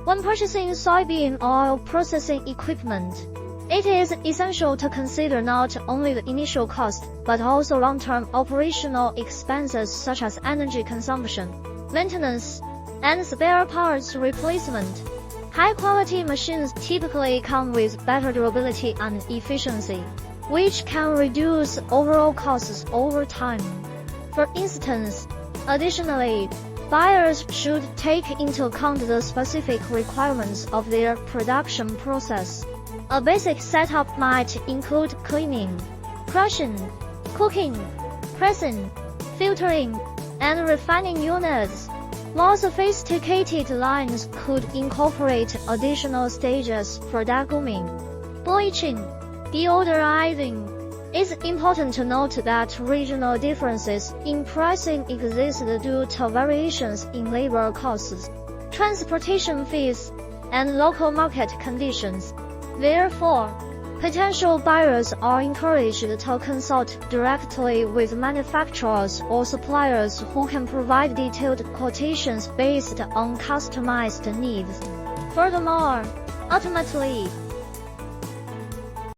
When purchasing soybean oil processing equipment, it is essential to consider not only the initial cost, but also long-term operational expenses such as energy consumption, maintenance, and spare parts replacement. High-quality machines typically come with better durability and efficiency, which can reduce overall costs over time. For instance, additionally, buyers should take into account the specific requirements of their production process. A basic setup might include cleaning, crushing, cooking, pressing, filtering, and refining units. More sophisticated lines could incorporate additional stages for degumming, bleaching, deodorizing. It's important to note that regional differences in pricing exist due to variations in labor costs, transportation fees, and local market conditions. Therefore, potential buyers are encouraged to consult directly with manufacturers or suppliers who can provide detailed quotations based on customized needs. Furthermore, ultimately,